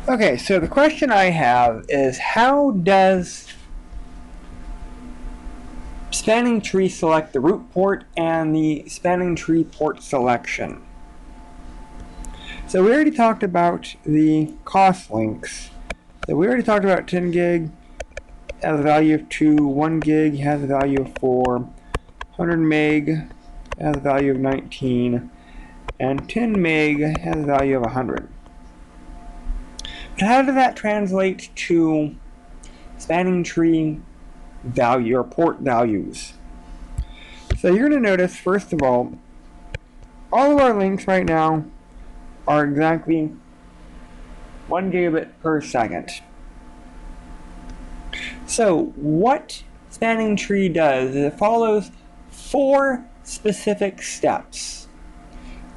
Okay, so the question I have is, how does spanning tree select the root port and the spanning tree port selection? So we already talked about the cost links. So we already talked about 10 gig has a value of 2, 1 gig has a value of 4, 100 meg has a value of 19, and 10 meg has a value of 100. But how does that translate to spanning tree value or port values? So you're going to notice, first of all of our links right now are exactly 1 gigabit per second. So what spanning tree does is it follows 4 specific steps.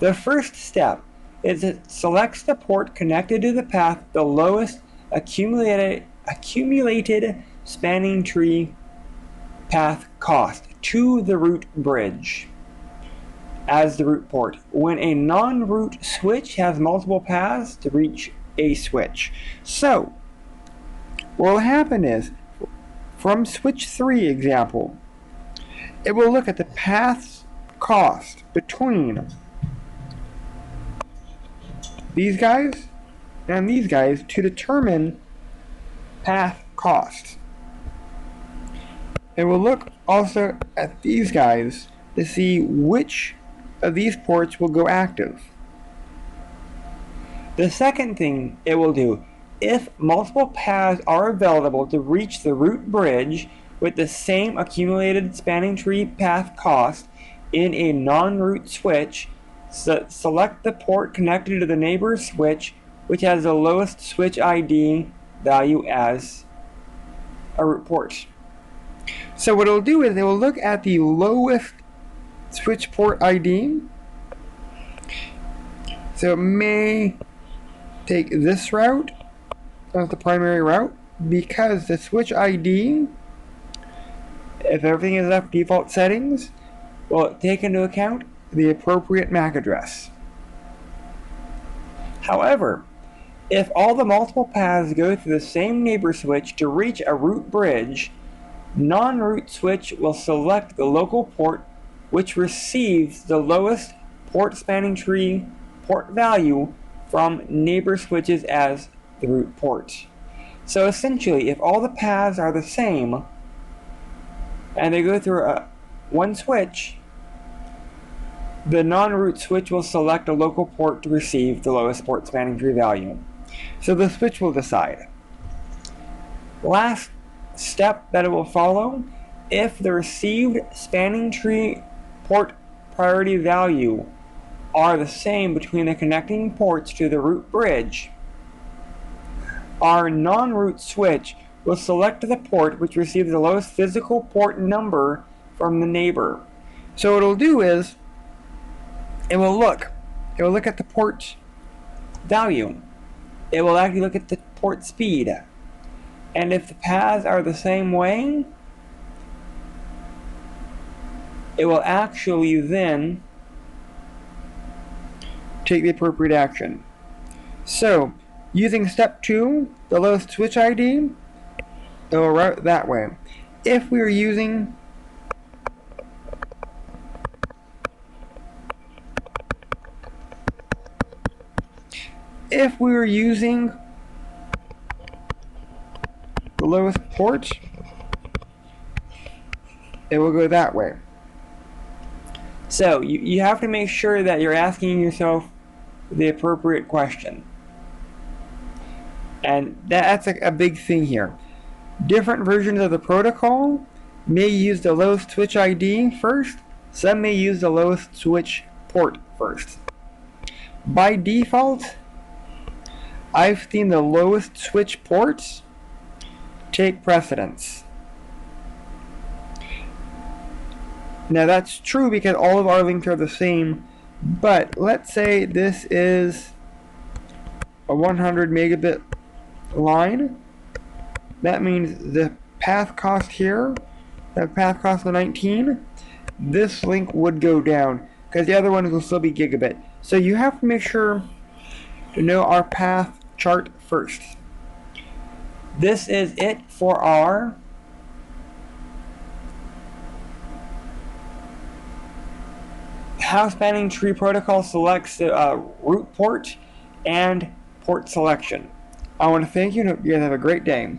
The first step is it selects the port connected to the path the lowest accumulated spanning tree path cost to the root bridge as the root port. When a non-root switch has multiple paths to reach a switch. So what will happen is, from switch 3 example, it will look at the path's cost between these guys and these guys to determine path cost. It will look also at these guys to see which of these ports will go active. The second thing it will do, if multiple paths are available to reach the root bridge with the same accumulated spanning tree path cost in a non-root switch, select the port connected to the neighbor switch which has the lowest switch ID value as a root port. So what it will do is it will look at the lowest switch port ID. So it may take this route as the primary route because the switch ID, if everything is left default settings, will take into account the appropriate MAC address. However, if all the multiple paths go through the same neighbor switch to reach a root bridge, non-root switch will select the local port which receives the lowest port spanning tree port value from neighbor switches as the root port. So essentially, if all the paths are the same and they go through one switch, the non-root switch will select a local port to receive the lowest port spanning tree value. So the switch will decide. Last step that it will follow, if the received spanning tree port priority value are the same between the connecting ports to the root bridge, our non-root switch will select the port which receives the lowest physical port number from the neighbor. So what it'll do is it will look at the port value. It will actually look at the port speed. And if the paths are the same way, it will actually then take the appropriate action. So, using step 2, the lowest switch ID, it will route that way. If we are using the lowest port, it will go that way. So you have to make sure that you're asking yourself the appropriate question. And that's a big thing here. Different versions of the protocol may use the lowest switch ID first. Some may use the lowest switch port first. By default, I've seen the lowest switch ports take precedence. Now that's true because all of our links are the same, but let's say this is a 100 megabit line. That means the path cost here, that path cost of 19, this link would go down because the other ones will still be gigabit. So you have to make sure to know our path chart first. This is it for our house spanning tree protocol selects root port and port selection. I want to thank you and hope you guys have a great day.